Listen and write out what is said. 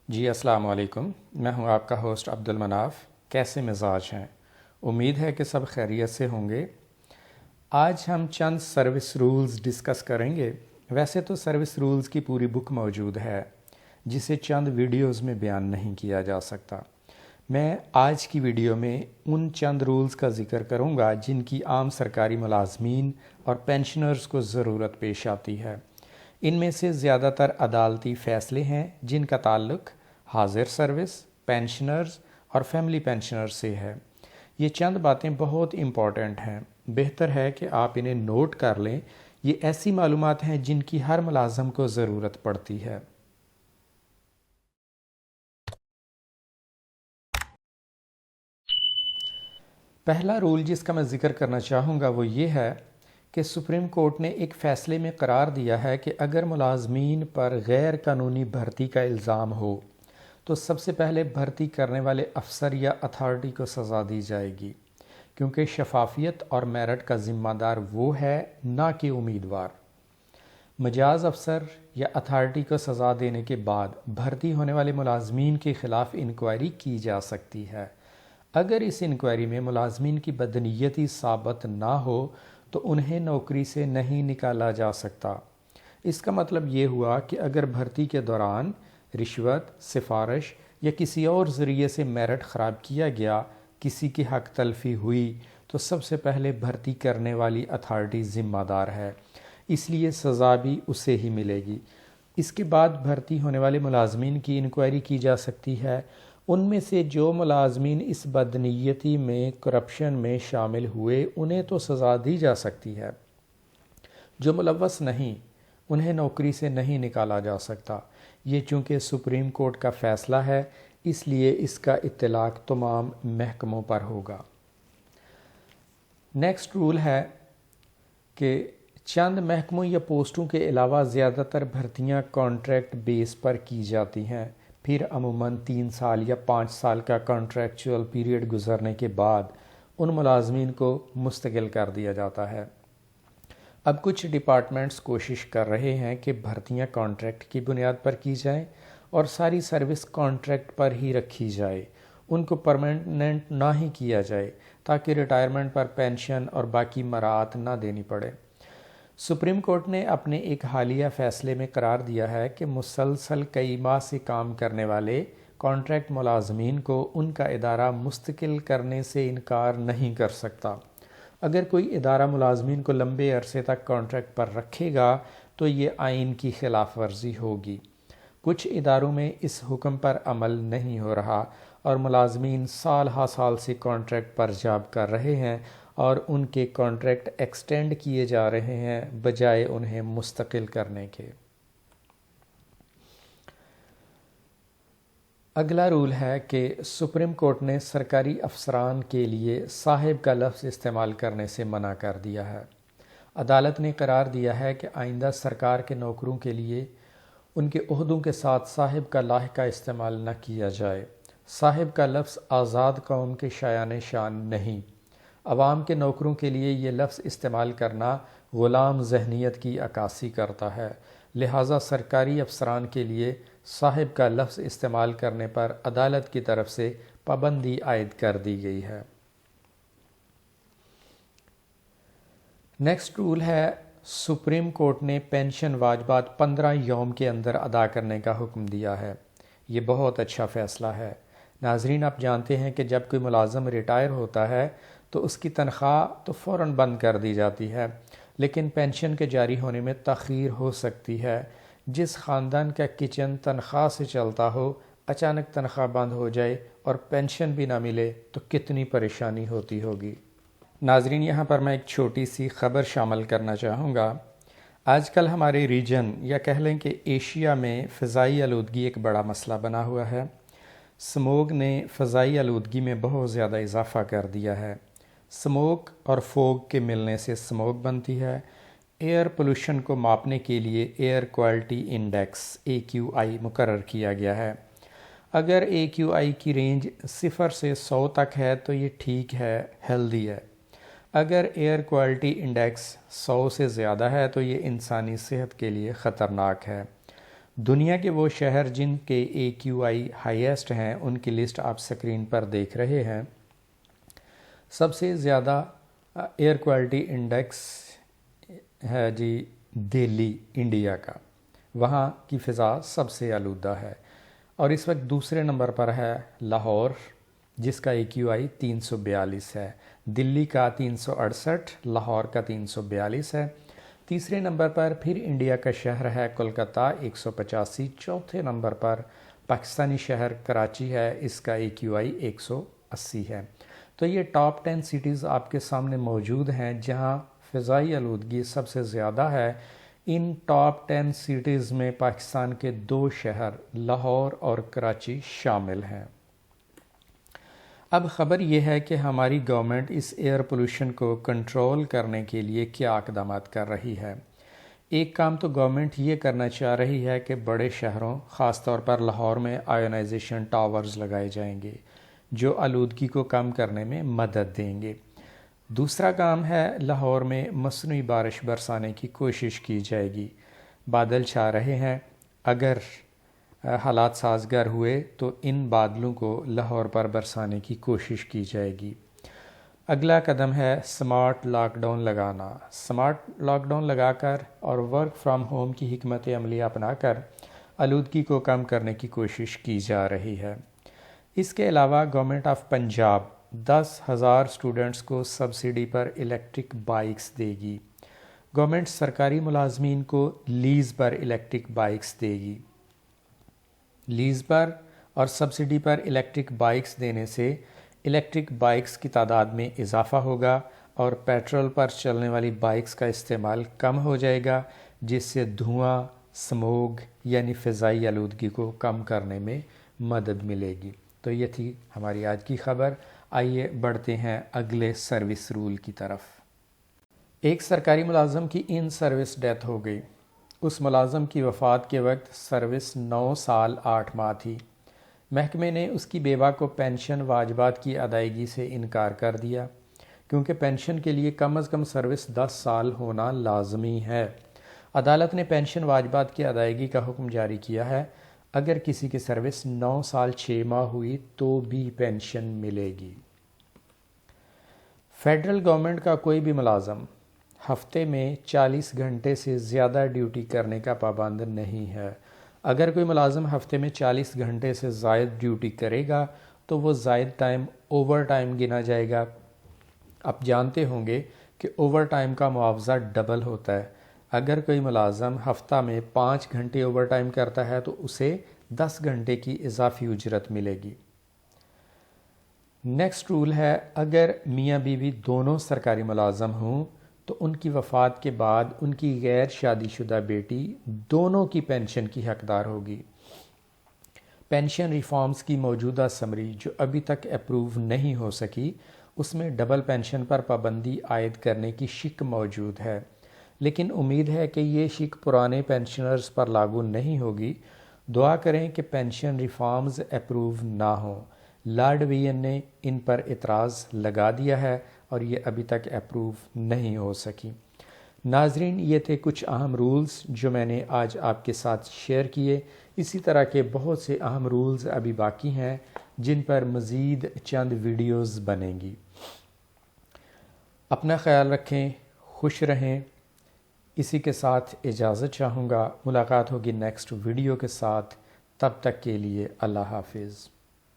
جی السلام علیکم، میں ہوں آپ کا ہوسٹ عبد المناف۔ کیسے مزاج ہیں؟ امید ہے کہ سب خیریت سے ہوں گے۔ آج ہم چند سروس رولز ڈسکس کریں گے۔ ویسے تو سروس رولز کی پوری بک موجود ہے جسے چند ویڈیوز میں بیان نہیں کیا جا سکتا۔ میں آج کی ویڈیو میں ان چند رولز کا ذکر کروں گا جن کی عام سرکاری ملازمین اور پینشنرز کو ضرورت پیش آتی ہے۔ ان میں سے زیادہ تر عدالتی فیصلے ہیں جن کا تعلق حاضر سروس، پینشنرز اور فیملی پینشنر سے ہے۔ یہ چند باتیں بہت امپورٹنٹ ہیں، بہتر ہے کہ آپ انہیں نوٹ کر لیں۔ یہ ایسی معلومات ہیں جن کی ہر ملازم کو ضرورت پڑتی ہے۔ پہلا رول جس کا میں ذکر کرنا چاہوں گا وہ یہ ہے کہ سپریم کورٹ نے ایک فیصلے میں قرار دیا ہے کہ اگر ملازمین پر غیر قانونی بھرتی کا الزام ہو تو سب سے پہلے بھرتی کرنے والے افسر یا اتھارٹی کو سزا دی جائے گی، کیونکہ شفافیت اور میرٹ کا ذمہ دار وہ ہے نہ کہ امیدوار۔ مجاز افسر یا اتھارٹی کو سزا دینے کے بعد بھرتی ہونے والے ملازمین کے خلاف انکوائری کی جا سکتی ہے۔ اگر اس انکوائری میں ملازمین کی بدنیتی ثابت نہ ہو تو انہیں نوکری سے نہیں نکالا جا سکتا۔ اس کا مطلب یہ ہوا کہ اگر بھرتی کے دوران رشوت، سفارش یا کسی اور ذریعے سے میرٹ خراب کیا گیا، کسی کی حق تلفی ہوئی، تو سب سے پہلے بھرتی کرنے والی اتھارٹی ذمہ دار ہے، اس لیے سزا بھی اسے ہی ملے گی۔ اس کے بعد بھرتی ہونے والے ملازمین کی انکوائری کی جا سکتی ہے۔ ان میں سے جو ملازمین اس بدنیتی میں، کرپشن میں شامل ہوئے، انہیں تو سزا دی جا سکتی ہے۔ جو ملوث نہیں، انہیں نوکری سے نہیں نکالا جا سکتا۔ یہ چونکہ سپریم کورٹ کا فیصلہ ہے، اس لیے اس کا اطلاق تمام محکموں پر ہوگا۔ نیکسٹ رول ہے کہ چند محکموں یا پوسٹوں کے علاوہ زیادہ تر بھرتیاں کانٹریکٹ بیس پر کی جاتی ہیں، پھر عموماً 3 سال یا 5 سال کا کانٹریکچول پیریڈ گزرنے کے بعد ان ملازمین کو مستقل کر دیا جاتا ہے۔ اب کچھ ڈپارٹمنٹس کوشش کر رہے ہیں کہ بھرتیاں کانٹریکٹ کی بنیاد پر کی جائیں اور ساری سروس کانٹریکٹ پر ہی رکھی جائے، ان کو پرماننٹ نہ ہی کیا جائے تاکہ ریٹائرمنٹ پر پینشن اور باقی مراعات نہ دینی پڑے۔ سپریم کورٹ نے اپنے ایک حالیہ فیصلے میں قرار دیا ہے کہ مسلسل کئی ماہ سے کام کرنے والے کانٹریکٹ ملازمین کو ان کا ادارہ مستقل کرنے سے انکار نہیں کر سکتا۔ اگر کوئی ادارہ ملازمین کو لمبے عرصے تک کانٹریکٹ پر رکھے گا تو یہ آئین کی خلاف ورزی ہوگی۔ کچھ اداروں میں اس حکم پر عمل نہیں ہو رہا اور ملازمین سال ہا سال سے کانٹریکٹ پر جاب کر رہے ہیں اور ان کے کانٹریکٹ ایکسٹینڈ کیے جا رہے ہیں بجائے انہیں مستقل کرنے کے۔ اگلا رول ہے کہ سپریم کورٹ نے سرکاری افسران کے لیے صاحب کا لفظ استعمال کرنے سے منع کر دیا ہے۔ عدالت نے قرار دیا ہے کہ آئندہ سرکار کے نوکروں کے لیے ان کے عہدوں کے ساتھ صاحب کا لاحقہ استعمال نہ کیا جائے۔ صاحب کا لفظ آزاد قوم کے شایان شان نہیں۔ عوام کے نوکروں کے لیے یہ لفظ استعمال کرنا غلام ذہنیت کی عکاسی کرتا ہے، لہٰذا سرکاری افسران کے لیے صاحب کا لفظ استعمال کرنے پر عدالت کی طرف سے پابندی عائد کر دی گئی ہے۔ نیکسٹ رول ہے، سپریم کورٹ نے پینشن واجبات 15 یوم کے اندر ادا کرنے کا حکم دیا ہے۔ یہ بہت اچھا فیصلہ ہے۔ ناظرین، آپ جانتے ہیں کہ جب کوئی ملازم ریٹائر ہوتا ہے تو اس کی تنخواہ تو فوراً بند کر دی جاتی ہے، لیکن پینشن کے جاری ہونے میں تاخیر ہو سکتی ہے۔ جس خاندان کا کچن تنخواہ سے چلتا ہو، اچانک تنخواہ بند ہو جائے اور پینشن بھی نہ ملے تو کتنی پریشانی ہوتی ہوگی۔ ناظرین، یہاں پر میں ایک چھوٹی سی خبر شامل کرنا چاہوں گا۔ آج کل ہمارے ریجن یا کہہ لیں کہ ایشیا میں فضائی آلودگی ایک بڑا مسئلہ بنا ہوا ہے۔ سموگ نے فضائی آلودگی میں بہت زیادہ اضافہ کر دیا ہے۔ سموک اور فوگ کے ملنے سے سموگ بنتی ہے۔ ایئر پولوشن کو ماپنے کے لیے ایئر کوالٹی انڈیکس AQI مقرر کیا گیا ہے۔ اگر AQI کی رینج 0 سے 100 تک ہے تو یہ ٹھیک ہے، ہیلدی ہے۔ اگر ایئر کوالٹی انڈیکس 100 سے زیادہ ہے تو یہ انسانی صحت کے لیے خطرناک ہے۔ دنیا کے وہ شہر جن کے AQI ہائیسٹ ہیں ان کی لسٹ آپ سکرین پر دیکھ رہے ہیں۔ سب سے زیادہ ایئر کوالٹی انڈیکس ہے جی دہلی انڈیا کا، وہاں کی فضا سب سے آلودہ ہے، اور اس وقت دوسرے نمبر پر ہے لاہور جس کا AQI 342 ہے، دلی کا 368، لاہور کا 342 ہے۔ تیسرے نمبر پر پھر انڈیا کا شہر ہے کولکتہ 185، چوتھے نمبر پر پاکستانی شہر کراچی ہے، اس کا AQI 180 ہے۔ تو یہ ٹاپ 10 سٹیز آپ کے سامنے موجود ہیں جہاں فضائی آلودگی سب سے زیادہ ہے۔ ان ٹاپ 10 سٹیز میں پاکستان کے 2 شہر لاہور اور کراچی شامل ہیں۔ اب خبر یہ ہے کہ ہماری گورنمنٹ اس ایئر پولوشن کو کنٹرول کرنے کے لیے کیا اقدامات کر رہی ہے۔ ایک کام تو گورنمنٹ یہ کرنا چاہ رہی ہے کہ بڑے شہروں خاص طور پر لاہور میں آئونائزیشن ٹاورز لگائے جائیں گے جو آلودگی کو کم کرنے میں مدد دیں گے۔ دوسرا کام ہے لاہور میں مصنوعی بارش برسانے کی کوشش کی جائے گی۔ بادل چھا رہے ہیں، اگر حالات سازگار ہوئے تو ان بادلوں کو لاہور پر برسانے کی کوشش کی جائے گی۔ اگلا قدم ہے سمارٹ لاک ڈاؤن لگانا۔ سمارٹ لاک ڈاؤن لگا کر اور ورک فرام ہوم کی حکمت عملی اپنا کر آلودگی کو کم کرنے کی کوشش کی جا رہی ہے۔ اس کے علاوہ گورنمنٹ آف پنجاب 10,000 اسٹوڈنٹس کو سبسڈی پر الیکٹرک بائکس دے گی۔ گورنمنٹ سرکاری ملازمین کو لیز پر الیکٹرک بائکس دے گی۔ لیز پر اور سبسڈی پر الیکٹرک بائکس دینے سے الیکٹرک بائکس کی تعداد میں اضافہ ہوگا اور پیٹرول پر چلنے والی بائکس کا استعمال کم ہو جائے گا، جس سے دھواں، سموگ یعنی فضائی آلودگی کو کم کرنے میں مدد ملے گی۔ تو یہ تھی ہماری آج کی خبر۔ آئیے بڑھتے ہیں اگلے سروس رول کی طرف۔ ایک سرکاری ملازم کی ان سروس ڈیتھ ہو گئی۔ اس ملازم کی وفات کے وقت سروس 9 سال 8 ماہ تھی۔ محکمے نے اس کی بیوہ کو پینشن واجبات کی ادائیگی سے انکار کر دیا کیونکہ پینشن کے لیے کم از کم سروس 10 سال ہونا لازمی ہے۔ عدالت نے پینشن واجبات کی ادائیگی کا حکم جاری کیا ہے۔ اگر کسی کی سروس 9 سال 6 ماہ ہوئی تو بھی پینشن ملے گی۔ فیڈرل گورنمنٹ کا کوئی بھی ملازم ہفتے میں 40 گھنٹے سے زیادہ ڈیوٹی کرنے کا پابند نہیں ہے۔ اگر کوئی ملازم ہفتے میں 40 گھنٹے سے زائد ڈیوٹی کرے گا تو وہ زائد ٹائم اوور ٹائم گنا جائے گا۔ آپ جانتے ہوں گے کہ اوور ٹائم کا معاوضہ ڈبل ہوتا ہے۔ اگر کوئی ملازم ہفتہ میں 5 گھنٹے اوور ٹائم کرتا ہے تو اسے 10 گھنٹے کی اضافی اجرت ملے گی۔ نیکسٹ رول ہے، اگر میاں بیوی دونوں سرکاری ملازم ہوں تو ان کی وفات کے بعد ان کی غیر شادی شدہ بیٹی دونوں کی پینشن کی حقدار ہوگی۔ پینشن ریفارمز کی موجودہ سمری جو ابھی تک اپروو نہیں ہو سکی، اس میں ڈبل پینشن پر پابندی عائد کرنے کی شک موجود ہے، لیکن امید ہے کہ یہ شک پرانے پینشنرز پر لاگو نہیں ہوگی۔ دعا کریں کہ پینشن ریفارمز اپروو نہ ہوں۔ لارڈ وین نے ان پر اعتراض لگا دیا ہے اور یہ ابھی تک اپروو نہیں ہو سکی۔ ناظرین، یہ تھے کچھ اہم رولز جو میں نے آج آپ کے ساتھ شیئر کیے۔ اسی طرح کے بہت سے اہم رولز ابھی باقی ہیں جن پر مزید چند ویڈیوز بنیں گی۔ اپنا خیال رکھیں، خوش رہیں۔ اسی کے ساتھ اجازت چاہوں گا۔ ملاقات ہوگی نیکسٹ ویڈیو کے ساتھ۔ تب تک کے لیے اللہ حافظ۔